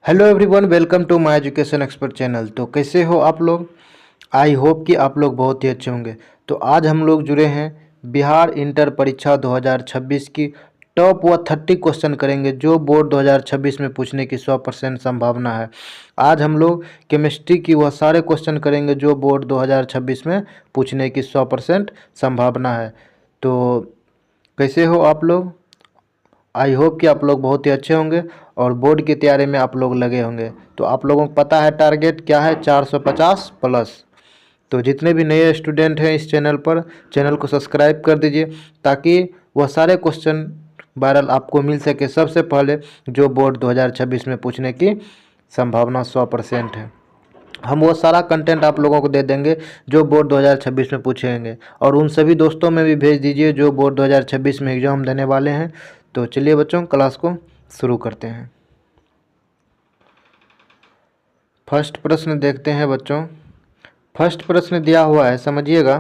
Hello everyone, welcome to my education expert channel. तो कैसे हो आप लोग? आई होप कि आप लोग बहुत ही अच्छे होंगे। तो आज हम लोग जुड़े हैं बिहार इंटर परीक्षा 2026 की टॉप व 30 क्वेश्चन करेंगे जो बोर्ड 2026 में पूछने की 100% संभावना है। आज हम लोग केमिस्ट्री की वह सारे क्वेश्चन करेंगे जो बोर्ड 2026 में पूछने की 100% संभावना है। तो कैसे हो आप लोग? आई होप कि आप लोग बहुत ही अच्छे होंगे और बोर्ड की तैयारी में आप लोग लगे होंगे। तो आप लोगों को पता है टारगेट क्या है, 450 प्लस। तो जितने भी नए स्टूडेंट हैं इस चैनल पर, चैनल को सब्सक्राइब कर दीजिए ताकि वह सारे क्वेश्चन वायरल आपको मिल सके सबसे पहले जो बोर्ड 2026 में पूछने की संभावना 100% है। हम वो सारा कंटेंट आप लोगों को दे देंगे जो बोर्ड 2026 में पूछेंगे, और उन सभी दोस्तों में भी भेज दीजिए जो बोर्ड 2026 में एग्ज़ाम देने वाले हैं। तो चलिए बच्चों, क्लास को शुरू करते हैं। फर्स्ट प्रश्न देखते हैं बच्चों। फर्स्ट प्रश्न दिया हुआ है, समझिएगा।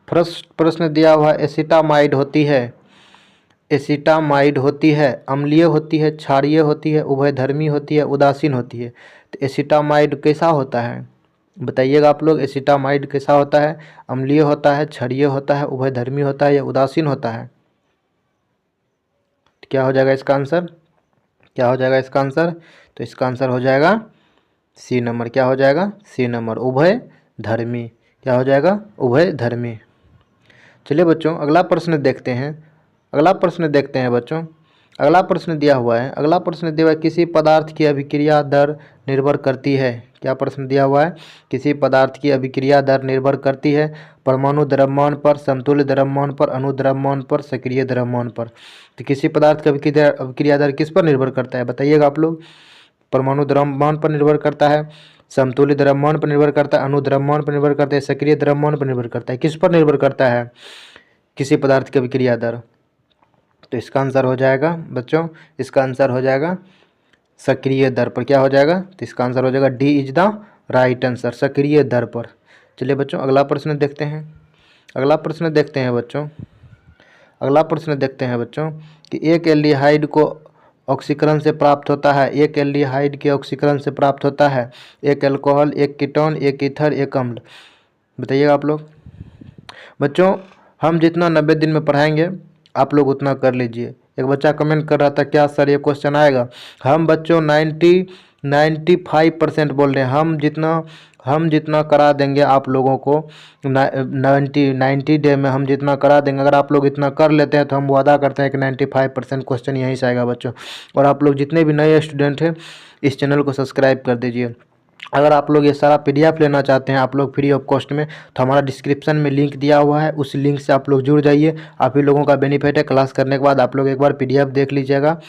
फर्स्ट प्रश्न दिया हुआ है, एसिटामाइड होती है। एसिटामाइड होती है, अम्लीय होती है, क्षारीय होती है, उभयधर्मी होती है, उदासीन होती है। तो एसिटामाइड कैसा होता है बताइएगा आप लोग। एसिटामाइड कैसा होता है? अम्लीय होता है, क्षारीय होता है, उभयधर्मी होता है या उदासीन होता है? तो क्या हो जाएगा इसका आंसर? क्या हो जाएगा इसका आंसर? तो इसका आंसर हो जाएगा सी नंबर। क्या हो जाएगा? सी नंबर, उभय धर्मी। क्या हो जाएगा? उभय धर्मी। चलिए बच्चों, अगला प्रश्न देखते हैं। अगला प्रश्न देखते हैं बच्चों। अगला प्रश्न दिया हुआ है, अगला प्रश्न दिया हुआ है, किसी पदार्थ की अभिक्रिया दर निर्भर करती है। क्या प्रश्न दिया हुआ है? किसी पदार्थ की अभिक्रिया दर निर्भर करती है परमाणु द्रव्यमान पर, समतुल्य द्रव्यमान पर, अनुद्रव्यमान पर, सक्रिय द्रव्यमान पर। तो किसी पदार्थ की अभिक्रिया दर किस पर निर्भर करता है बताइएगा आप लोग। परमाणु द्रव्यमान पर निर्भर करता है, समतुल्य द्रव्यमान पर निर्भर करता है, अनुद्रव्यमान पर निर्भर करता है, सक्रिय द्रव्यमान पर निर्भर करता है। किस पर निर्भर करता है किसी पदार्थ की अभिक्रिया दर? तो इसका आंसर हो जाएगा बच्चों, इसका आंसर हो जाएगा सक्रिय दर पर। क्या हो जाएगा? तो इसका आंसर हो जाएगा D is the right answer, सक्रिय दर पर। चलिए बच्चों, अगला प्रश्न देखते हैं। अगला प्रश्न देखते हैं बच्चों। अगला प्रश्न देखते हैं बच्चों कि एक एल्डिहाइड को ऑक्सीकरण से प्राप्त होता है। एक एल्डिहाइड के ऑक्सीकरण से प्राप्त होता है एक अल्कोहल, एक कीटोन, एक ईथर, एक अम्ल। बताइएगा आप लोग। बच्चों, हम जितना 90 दिन में पढ़ाएंगे आप लोग उतना कर लीजिए। एक बच्चा कमेंट कर रहा था, क्या सर ये क्वेश्चन आएगा? हम बच्चों 95% बोल रहे हैं। हम जितना करा देंगे आप लोगों को 90 डे में हम जितना करा देंगे, अगर आप लोग इतना कर लेते हैं तो हम वादा करते हैं कि 95% क्वेश्चन यहीं से आएगा बच्चों। और आप लोग जितने भी नए स्टूडेंट हैं इस चैनल को सब्सक्राइब कर दीजिए। अगर आप लोग ये सारा PDF लेना चाहते हैं आप लोग फ्री ऑफ कॉस्ट में, तो हमारा डिस्क्रिप्शन में लिंक दिया हुआ है, उस लिंक से आप लोग जुड़ जाइए। आप ही लोगों का बेनिफिट है। क्लास करने के बाद आप लोग एक बार PDF देख लीजिएगा।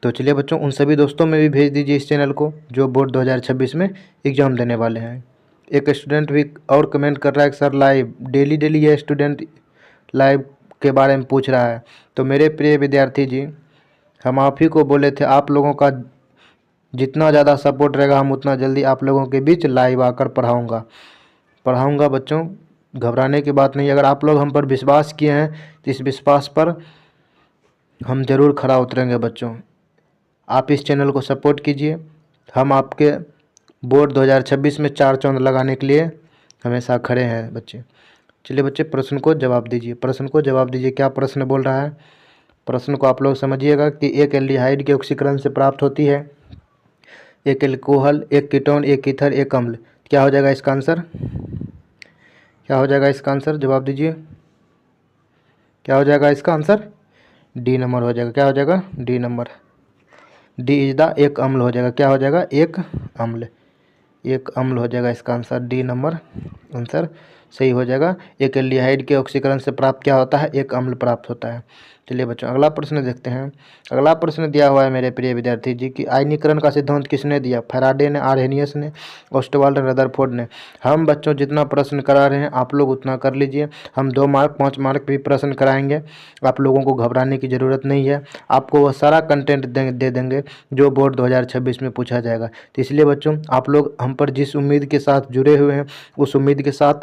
तो चलिए बच्चों, उन सभी दोस्तों में भी भेज दीजिए इस चैनल को जो बोर्ड 2026 में एग्ज़ाम देने वाले हैं। एक स्टूडेंट भी और कमेंट कर रहा है कि सर लाइव डेली ये स्टूडेंट लाइव के बारे में पूछ रहा है। तो मेरे प्रिय विद्यार्थी जी, हम आप ही को बोले थे, आप लोगों का जितना ज़्यादा सपोर्ट रहेगा हम उतना जल्दी आप लोगों के बीच लाइव आकर पढ़ाऊँगा बच्चों। घबराने की बात नहीं। अगर आप लोग हम पर विश्वास किए हैं तो इस विश्वास पर हम ज़रूर खरा उतरेंगे बच्चों। आप इस चैनल को सपोर्ट कीजिए। हम आपके बोर्ड 2026 में 4 चांद लगाने के लिए हमेशा खड़े हैं बच्चे। चलिए बच्चे, प्रश्न को जवाब दीजिए। प्रश्न को जवाब दीजिए, क्या प्रश्न बोल रहा है? प्रश्न को आप लोग समझिएगा कि एक एल्डिहाइड के ऑक्सीकरण से प्राप्त होती है एक एल्कोहल, एक कीटोन, एक ईथर, एक अम्ल। क्या हो जाएगा इसका आंसर? क्या हो जाएगा इसका आंसर? जवाब दीजिए। क्या हो जाएगा इसका आंसर? डी नंबर हो जाएगा। क्या हो जाएगा? D number. D is the एक अम्ल हो जाएगा। क्या हो जाएगा? एक अम्ल। एक अम्ल हो जाएगा इसका आंसर। डी नंबर आंसर सही हो जाएगा। एक एल्डिहाइड के ऑक्सीकरण से प्राप्त क्या होता है? एक अम्ल प्राप्त होता है। चलिए बच्चों, अगला प्रश्न देखते हैं। अगला प्रश्न दिया हुआ है मेरे प्रिय विद्यार्थी जी कि आयनीकरण का सिद्धांत किसने दिया? फैराडे ने, आर्हेनियस ने, ओस्टवाल्ड, रदरफोर्ड ने। हम बच्चों जितना प्रश्न करा रहे हैं आप लोग उतना कर लीजिए। हम 2 मार्क 5 मार्क भी प्रश्न कराएंगे। आप लोगों को घबराने की ज़रूरत नहीं है। आपको वह सारा कंटेंट दे देंगे जो बोर्ड 2026 में पूछा जाएगा। तो इसलिए बच्चों, आप लोग हम पर जिस उम्मीद के साथ जुड़े हुए हैं उस उम्मीद के साथ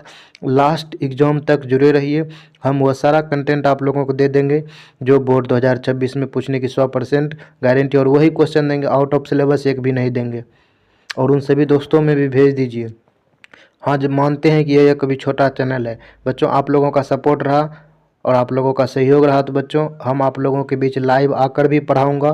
लास्ट एग्ज़ाम तक जुड़े रहिए हम वह सारा कंटेंट आप लोगों को दे देंगे जो बोर्ड 2026 में पूछने की 100% गारंटी, और वही क्वेश्चन देंगे, आउट ऑफ सिलेबस एक भी नहीं देंगे। और उन सभी दोस्तों में भी भेज दीजिए। हाँ, जब मानते हैं कि यह कभी छोटा चैनल है बच्चों, आप लोगों का सपोर्ट रहा और आप लोगों का सहयोग रहा तो बच्चों हम आप लोगों के बीच लाइव आकर भी पढ़ाऊँगा,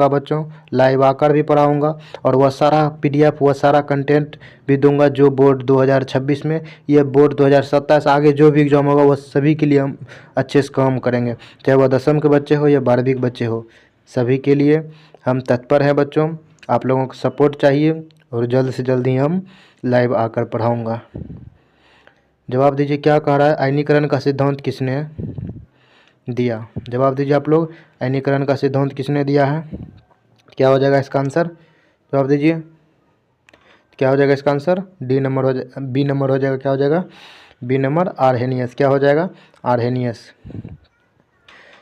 बच्चों, लाइव आकर भी पढ़ाऊँगा। और वह सारा PDF, वह सारा कंटेंट भी दूंगा जो बोर्ड 2026 में, यह बोर्ड 2027 आगे जो भी एग्ज़ाम होगा वह सभी के लिए हम अच्छे से काम करेंगे, चाहे वह 10वीं के बच्चे हो या 12वीं के बच्चे हो, सभी के लिए हम तत्पर हैं बच्चों। आप लोगों को सपोर्ट चाहिए और जल्द से जल्द ही हम लाइव आकर पढ़ाऊँगा। जवाब दीजिए, क्या कह रहा है? आयनीकरण का सिद्धांत किसने दिया? जवाब दीजिए आप लोग, आयनीकरण का सिद्धांत किसने दिया है? क्या हो जाएगा इसका आंसर? जवाब दीजिए, क्या हो जाएगा इसका आंसर? बी नंबर हो जाएगा। क्या हो जाएगा? B number, Arrhenius. क्या हो जाएगा? आर्हेनियस।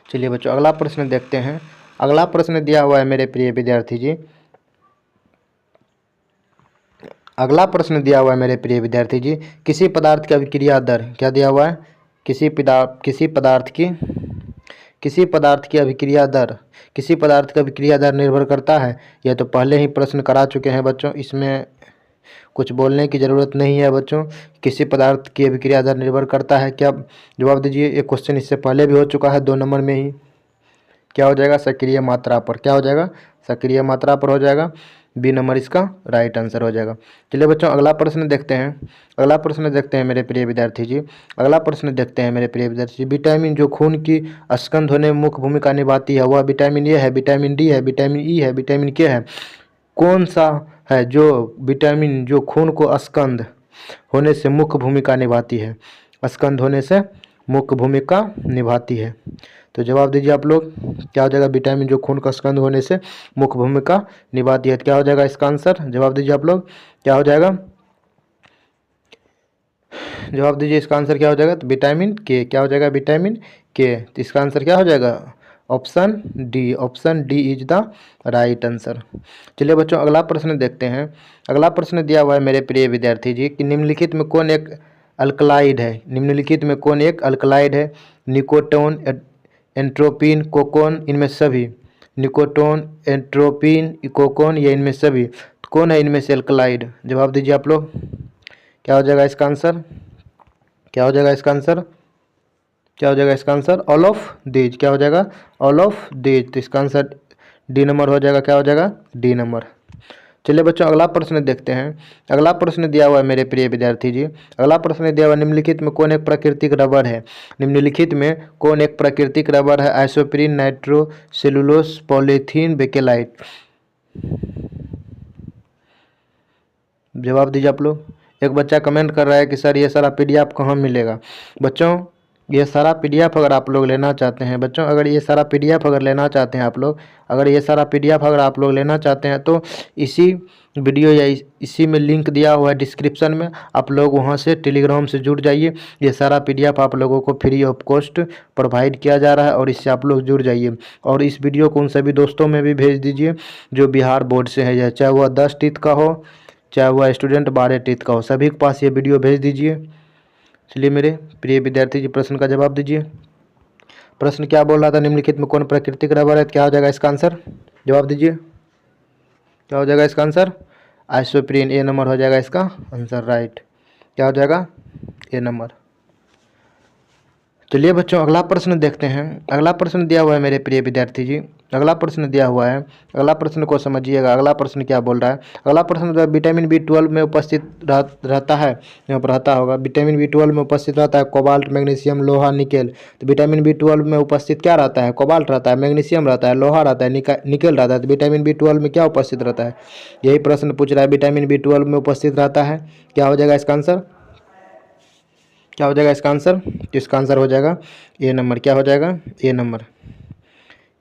चलिए बच्चों अगला प्रश्न देखते हैं। अगला प्रश्न दिया हुआ है मेरे प्रिय विद्यार्थी जी, अगला प्रश्न दिया हुआ है मेरे प्रिय विद्यार्थी जी, किसी पदार्थ की अभिक्रिया दर, क्या दिया हुआ है? किसी पदार्थ की अभिक्रिया दर निर्भर करता है। यह तो पहले ही प्रश्न करा चुके हैं बच्चों, इसमें कुछ बोलने की ज़रूरत नहीं है बच्चों। किसी पदार्थ की अभिक्रिया दर निर्भर करता है, क्या? जवाब दीजिए, ये क्वेश्चन इससे पहले भी हो चुका है 2 नंबर में ही। क्या हो जाएगा? सक्रिय मात्रा पर। क्या हो जाएगा? सक्रिय मात्रा पर हो जाएगा। बी नंबर इसका राइट आंसर हो जाएगा। चलिए बच्चों अगला प्रश्न देखते हैं मेरे प्रिय विद्यार्थी जी, विटामिन जो खून की स्कंध होने में मुख्य भूमिका निभाती है वह विटामिन ए है, विटामिन डी है, विटामिन ई है, विटामिन के है? कौन सा है जो विटामिन जो खून को स्कंध होने से मुख्य भूमिका निभाती है? स्कंध होने से मुख्य भूमिका निभाती है, तो जवाब दीजिए आप लोग, क्या हो जाएगा? विटामिन जो खून का स्कंध होने से मुख्य भूमिका निभाती है, क्या हो जाएगा इसका आंसर? जवाब दीजिए आप लोग, क्या हो जाएगा? जवाब दीजिए, इसका आंसर क्या हो जाएगा? तो विटामिन के। क्या हो जाएगा? विटामिन के। तो इसका आंसर क्या हो जाएगा? Option D is the right answer. चलिए बच्चों अगला प्रश्न देखते हैं। अगला प्रश्न दिया हुआ है मेरे प्रिय विद्यार्थी जी कि निम्नलिखित में कौन एक अल्कलाइड है? निकोटोन, एंट्रोपिन, कोकोन, इनमें सभी। निकोटोन, एंट्रोपिन, कोकोन या इनमें सभी, तो कौन है इनमें से अल्कलाइड? जवाब दीजिए आप लोग, क्या हो जाएगा इसका आंसर? क्या हो जाएगा इसका आंसर? All of these. क्या हो जाएगा? All of these. तो इसका आंसर डी नंबर हो जाएगा। क्या हो जाएगा? D number. चलिए बच्चों अगला प्रश्न देखते हैं। अगला प्रश्न दिया हुआ है मेरे प्रिय विद्यार्थी जी, निम्नलिखित में कौन एक प्राकृतिक रबर है? Isoprene, nitro cellulose, polythene, bakelite. जवाब दीजिए आप लोग। एक बच्चा कमेंट कर रहा है कि सर ये सारा PDF कहाँ मिलेगा? बच्चों ये सारा PDF अगर आप लोग लेना चाहते हैं तो इसी वीडियो या इसी में लिंक दिया हुआ है डिस्क्रिप्शन में, आप लोग वहां से टेलीग्राम से जुड़ जाइए। ये सारा PDF आप लोगों को फ्री ऑफ कॉस्ट प्रोवाइड किया जा रहा है और इससे आप लोग जुड़ जाइए। और इस वीडियो को उन सभी दोस्तों में भी भेज दीजिए जो बिहार बोर्ड से है, चाहे वह 10 टीथ का हो, चाहे वह स्टूडेंट 12 टीथ का हो, सभी के पास ये वीडियो भेज दीजिए। चलिए मेरे प्रिय विद्यार्थी जी प्रश्न का जवाब दीजिए। प्रश्न क्या बोल रहा था? निम्नलिखित में कौन प्राकृतिक रबर है? क्या हो जाएगा इसका आंसर? जवाब दीजिए, क्या हो जाएगा इसका आंसर? आइसोप्रीन। ए नंबर हो जाएगा इसका आंसर राइट। क्या हो जाएगा? ए नंबर। चलिए बच्चों अगला प्रश्न देखते हैं। अगला प्रश्न दिया हुआ है मेरे प्रिय विद्यार्थी जी, अगला प्रश्न को समझिएगा। अगला प्रश्न क्या बोल रहा है? अगला प्रश्न विटामिन B12 में उपस्थित रहता है, यहाँ पर रहता होगा। विटामिन B12 में उपस्थित रहता है कोबाल्ट, मैग्नीशियम, लोहा, निकेल। तो विटामिन B12 में उपस्थित क्या रहता है? कोबाल्ट रहता है, मैग्नीशियम रहता है, लोहा रहता है, निकेल रहता है। तो विटामिन B12 में क्या उपस्थित रहता है? यही प्रश्न पूछ रहा है। विटामिन B12 में उपस्थित रहता है, क्या हो जाएगा इसका आंसर? क्या हो जाएगा इसका आंसर? तो इसका आंसर हो जाएगा ए नंबर। क्या हो जाएगा? ए नंबर।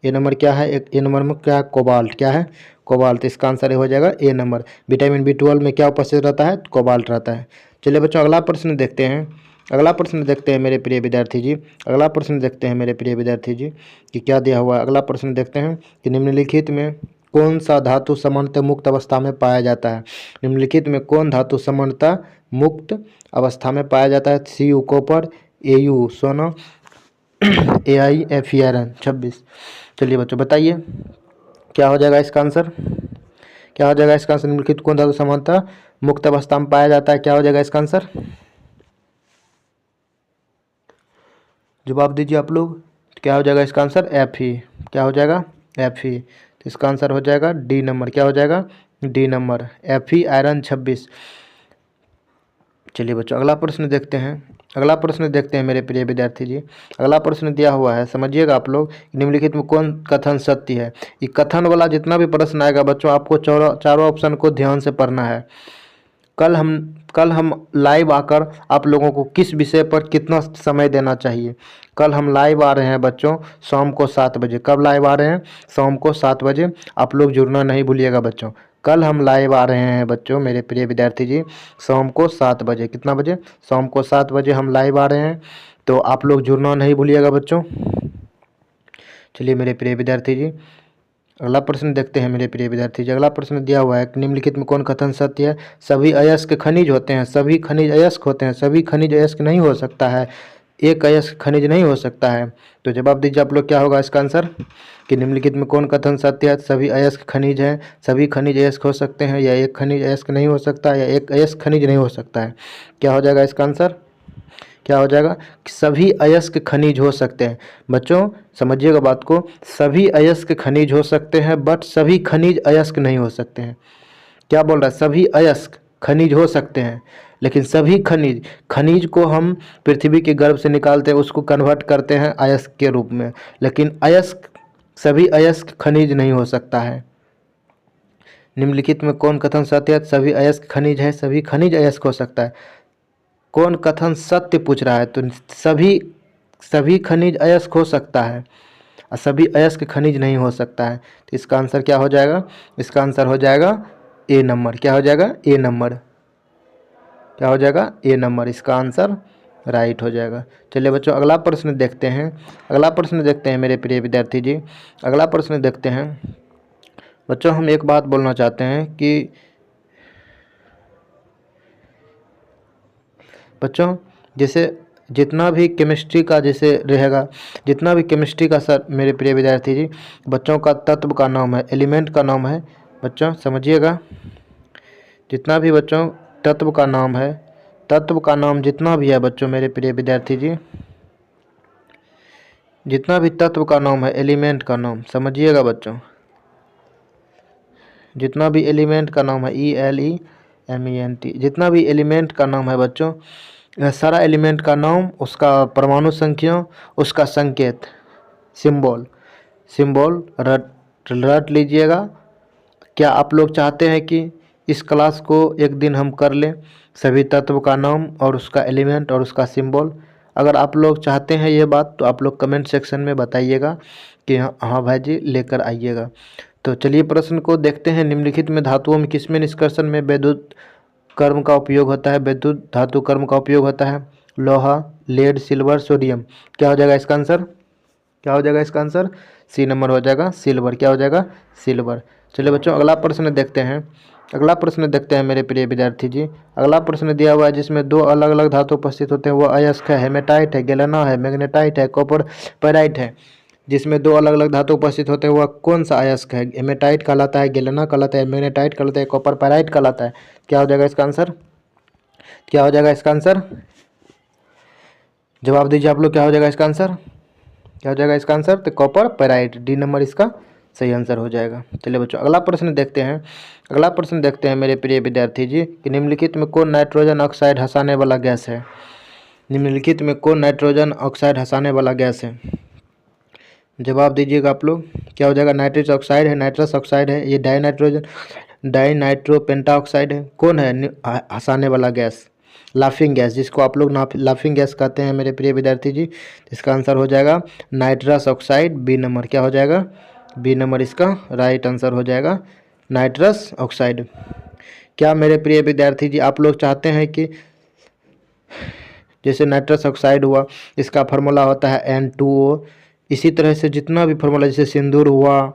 ए नंबर क्या है? ए नंबर में क्या है? कोबाल्ट। क्या है? कोबाल्ट। इसका आंसर हो जाएगा ए नंबर। विटामिन B12 में क्या उपस्थित रहता है? कोबाल्ट रहता है। चलिए बच्चों अगला प्रश्न देखते हैं। मेरे प्रिय विद्यार्थी जी कि क्या दिया हुआ है। अगला प्रश्न देखते हैं कि निम्नलिखित में कौन सा धातु सामान्यतः मुक्त अवस्था में पाया जाता है? निम्नलिखित में कौन धातु सामान्यतः मुक्त अवस्था में पाया जाता है? CU कॉपर, AU सोना, AIFE आयरन 26। चलिए बच्चों बताइए क्या हो जाएगा इसका आंसर, क्या हो जाएगा इसका आंसर। निम्नलिखित कौन धातु सामान्यतः मुक्त अवस्था में पाया जाता है, क्या हो जाएगा इसका आंसर। जवाब दीजिए आप लोग, क्या हो जाएगा इसका आंसर। Fe, क्या हो जाएगा Fe। तो इसका आंसर हो जाएगा डी नंबर, क्या हो जाएगा डी नंबर, Fe आयरन 26। चलिए बच्चों अगला प्रश्न देखते हैं, अगला प्रश्न देखते हैं मेरे प्रिय विद्यार्थी जी। अगला प्रश्न दिया हुआ है, समझिएगा आप लोग, निम्नलिखित में कौन कथन सत्य है। ये कथन वाला जितना भी प्रश्न आएगा बच्चों आपको चारों ऑप्शन को ध्यान से पढ़ना है। कल हम लाइव आकर आप लोगों को किस विषय पर कितना समय देना चाहिए। कल हम लाइव आ रहे हैं बच्चों शाम को 7 बजे। कब लाइव आ रहे हैं, शाम को 7 बजे। आप लोग जुड़ना नहीं भूलिएगा बच्चों। कल हम लाइव आ रहे हैं बच्चों मेरे प्रिय विद्यार्थी जी शाम को 7 बजे। कितना बजे, शाम को 7 बजे हम लाइव आ रहे हैं, तो आप लोग जुड़ना नहीं भूलिएगा बच्चों। चलिए मेरे प्रिय विद्यार्थी जी अगला प्रश्न देखते हैं मेरे प्रिय विद्यार्थी जी। अगला प्रश्न दिया हुआ है निम्नलिखित में कौन कथन सत्य है। सभी अयस्क खनिज होते हैं, सभी खनिज अयस्क होते हैं, सभी खनिज अयस्क नहीं हो सकता है, एक अयस्क खनिज नहीं हो सकता है। तो जवाब दीजिए आप लोग क्या होगा इसका आंसर, कि निम्नलिखित में कौन कथन सत्य है। सभी अयस्क खनिज हैं, सभी खनिज अयस्क हो सकते हैं, या एक खनिज अयस्क नहीं हो सकता, या एक अयस्क खनिज नहीं हो सकता है। क्या हो जाएगा इसका आंसर, क्या हो जाएगा, सभी अयस्क खनिज हो सकते हैं। बच्चों समझिएगा बात को, सभी अयस्क खनिज हो सकते हैं बट सभी खनिज अयस्क नहीं हो सकते हैं। क्या बोल रहा है, सभी अयस्क खनिज हो सकते हैं लेकिन सभी खनिज, खनिज को हम पृथ्वी के गर्भ से निकालते हैं, उसको कन्वर्ट करते हैं अयस्क के रूप में, लेकिन अयस्क, सभी अयस्क खनिज नहीं हो सकता है। निम्नलिखित में कौन कथन सत्य है। सभी अयस्क खनिज है, सभी खनिज अयस्क हो सकता है। कौन कथन सत्य पूछ रहा है, तो सभी खनिज अयस्क हो सकता है और सभी अयस्क खनिज नहीं हो सकता है। तो इसका आंसर क्या हो जाएगा, इसका आंसर हो जाएगा ए नंबर। क्या हो जाएगा, ए नंबर, क्या हो जाएगा ए नंबर, इसका आंसर राइट हो जाएगा। चलिए बच्चों अगला प्रश्न देखते हैं, अगला प्रश्न देखते हैं मेरे प्रिय विद्यार्थी जी। अगला प्रश्न देखते हैं बच्चों। हम एक बात बोलना चाहते हैं कि बच्चों जैसे जितना भी केमिस्ट्री का जैसे रहेगा, जितना भी केमिस्ट्री का सर मेरे प्रिय विद्यार्थी जी, बच्चों का तत्व का नाम है, एलिमेंट का नाम है। बच्चों समझिएगा, जितना भी बच्चों तत्व का नाम है, तत्व का नाम जितना भी है बच्चों मेरे प्रिय विद्यार्थी जी, जितना भी तत्व का नाम है, एलिमेंट का नाम समझिएगा बच्चों, जितना भी एलिमेंट का नाम है, ELEMENT, जितना भी एलिमेंट का नाम है बच्चों, यह सारा एलिमेंट का नाम, उसका परमाणु संख्या, उसका संकेत, सिंबल, सिंबल रट लीजिएगा। क्या आप लोग चाहते हैं कि इस क्लास को एक दिन हम कर लें, सभी तत्व का नाम और उसका एलिमेंट और उसका सिंबल। अगर आप लोग चाहते हैं ये बात तो आप लोग कमेंट सेक्शन में बताइएगा कि हाँ भाई जी लेकर आइएगा। तो चलिए प्रश्न को देखते हैं। निम्नलिखित में धातुओं में किसमें निष्कर्षण में वैद्युत कर्म का उपयोग होता है, वैद्युत धातु कर्म का उपयोग होता है। लोहा, लेड, सिल्वर, सोडियम। क्या हो जाएगा इसका आंसर, क्या हो जाएगा इसका आंसर, सी नंबर हो जाएगा सिल्वर। क्या हो जाएगा, सिल्वर। चलिए बच्चों अगला प्रश्न देखते हैं, अगला प्रश्न देखते हैं मेरे प्रिय विद्यार्थी जी। अगला प्रश्न दिया हुआ है जिसमें दो अलग अलग धातु उपस्थित होते हैं, वो अयस्क है, हेमेटाइट है, गैलेना है, मैग्नेटाइट है, कॉपर पैराइट है। जिसमें दो अलग अलग धातु उपस्थित होते हैं वह कौन सा अयस्क है। हेमेटाइट कहलाता है, गैलेना कहलाता है, मैग्नेटाइट कहलाता है, कॉपर पैराइट कहलाता है। क्या हो जाएगा इसका आंसर, क्या हो जाएगा इसका आंसर, जवाब दीजिए आप लोग, क्या हो जाएगा इसका आंसर, क्या हो जाएगा इसका आंसर। तो कॉपर पैराइट, डी नंबर इसका सही आंसर हो जाएगा। चलिए बच्चों अगला प्रश्न देखते हैं, अगला प्रश्न देखते हैं मेरे प्रिय विद्यार्थी जी कि निम्नलिखित में कौन नाइट्रोजन ऑक्साइड हंसाने वाला गैस है। निम्नलिखित में कौन नाइट्रोजन ऑक्साइड हंसाने वाला गैस है, जवाब दीजिएगा आप लोग। क्या हो जाएगा, नाइट्रस ऑक्साइड है, नाइट्रस ऑक्साइड है, ये डाई नाइट्रो पेंटा ऑक्साइड है। कौन है हंसाने वाला गैस, लाफिंग गैस, जिसको आप लोग लाफिंग गैस कहते हैं मेरे प्रिय विद्यार्थी जी। इसका आंसर हो जाएगा नाइट्रस ऑक्साइड, बी नंबर। क्या हो जाएगा, बी नंबर इसका राइट आंसर हो जाएगा, नाइट्रस ऑक्साइड। क्या मेरे प्रिय विद्यार्थी जी आप लोग चाहते हैं कि जैसे नाइट्रस ऑक्साइड हुआ इसका फार्मूला होता है N2O, इसी तरह से जितना भी फार्मूला, जैसे सिंदूर हुआ,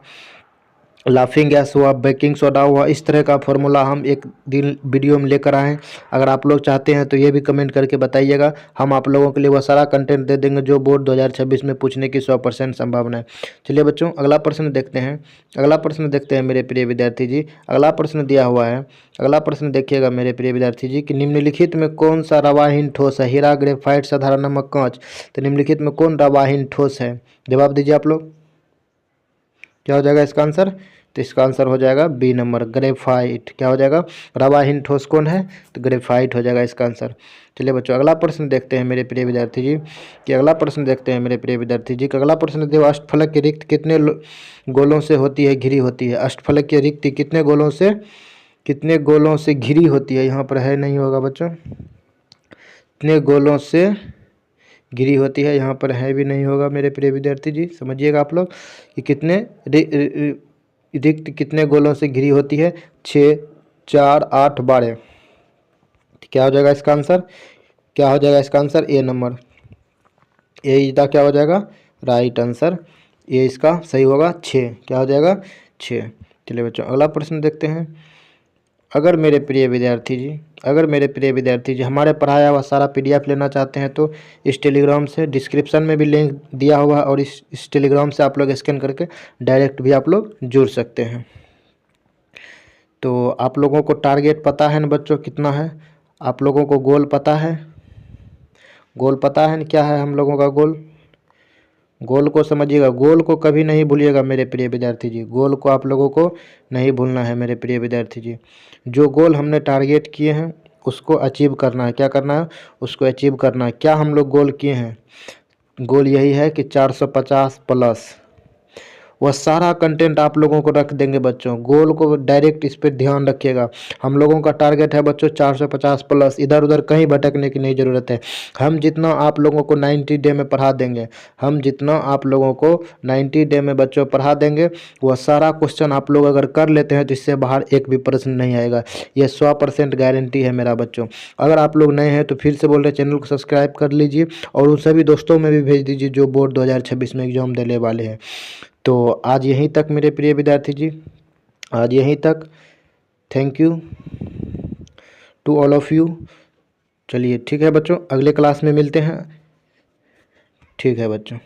लाफिंग गैस हुआ, बेकिंग सोडा हुआ, इस तरह का फॉर्मूला हम एक दिन वीडियो में लेकर आए हैं। अगर आप लोग चाहते हैं तो ये भी कमेंट करके बताइएगा, हम आप लोगों के लिए वह सारा कंटेंट दे देंगे जो बोर्ड 2026 में पूछने की 100% संभावना है। चलिए बच्चों, अगला प्रश्न देखते हैं। अगला प्रश्न देखते हैं मेरे प्रिय विद्यार्थी जी। अगला प्रश्न दिया हुआ है, अगला प्रश्न देखिएगा मेरे प्रिय विद्यार्थी जी कि निम्नलिखित में कौन सा रवाहीन ठोस है? हीरा, ग्रेफाइट, साधारण नमक, कांच। तो निम्नलिखित में कौन रवाहीन ठोस है? जवाब दीजिए आप लोग, क्या हो जाएगा इसका आंसर? तो इसका आंसर हो जाएगा बी नंबर, ग्रेफाइट। क्या हो जाएगा? रवाहीन ठोस कौन है? तो ग्रेफाइट हो जाएगा इसका आंसर। चलिए बच्चों, अगला प्रश्न देखते हैं मेरे प्रिय विद्यार्थी जी कि अगला प्रश्न देखते हैं मेरे प्रिय विद्यार्थी जी कि अगला प्रश्न देखो, अष्टफलक की रिक्त कितने गोलों से होती है, घिरी होती है? अष्टफलक की रिक्त कितने गोलों से घिरी होती है? यहाँ पर है नहीं होगा बच्चों, कितने गोलों से घिरी होती है, यहाँ पर है भी नहीं होगा मेरे प्रिय विद्यार्थी जी। समझिएगा आप लोग कि कितने रिक्त कितने गोलों से घिरी होती है? 6, 4, 8, 12। क्या हो जाएगा इसका आंसर? क्या हो जाएगा इसका answer? A number, A is the क्या हो जाएगा? Right answer. ये इसका सही होगा 6। क्या हो जाएगा? 6। चलिए बच्चों, अगला प्रश्न देखते हैं। अगर मेरे प्रिय विद्यार्थी जी हमारे पढ़ाया हुआ सारा PDF लेना चाहते हैं तो इस टेलीग्राम से डिस्क्रिप्शन में भी लिंक दिया हुआ है, और इस टेलीग्राम से आप लोग स्कैन करके डायरेक्ट भी आप लोग जुड़ सकते हैं। तो आप लोगों को टारगेट पता है ना बच्चों कितना है? आप लोगों को गोल पता है? गोल पता है ना क्या है हम लोगों का गोल? गोल को समझिएगा, गोल को कभी नहीं भूलिएगा मेरे प्रिय विद्यार्थी जी। गोल को आप लोगों को नहीं भूलना है मेरे प्रिय विद्यार्थी जी। जो गोल हमने टारगेट किए हैं उसको अचीव करना है। क्या करना है? उसको अचीव करना है। क्या हम लोग गोल किए हैं? गोल यही है कि 450 प्लस। वह सारा कंटेंट आप लोगों को रख देंगे बच्चों। गोल को डायरेक्ट इस पर ध्यान रखिएगा। हम लोगों का टारगेट है बच्चों 450 प्लस। इधर उधर कहीं भटकने की नहीं ज़रूरत है। हम जितना आप लोगों को 90 डे में पढ़ा देंगे, हम जितना आप लोगों को 90 डे में बच्चों पढ़ा देंगे, वह सारा क्वेश्चन आप लोग अगर कर लेते हैं तो इससे बाहर एक भी प्रश्न नहीं आएगा। यह 100% गारंटी है मेरा बच्चों। अगर आप लोग नए हैं तो फिर से बोल रहे, चैनल को सब्सक्राइब कर लीजिए और उन सभी दोस्तों में भी भेज दीजिए जो बोर्ड 2026 में एग्जाम देने वाले हैं। तो आज यहीं तक मेरे प्रिय विद्यार्थी जी, आज यहीं तक। Thank you to all of you. चलिए ठीक है बच्चों, अगले क्लास में मिलते हैं। ठीक है बच्चों।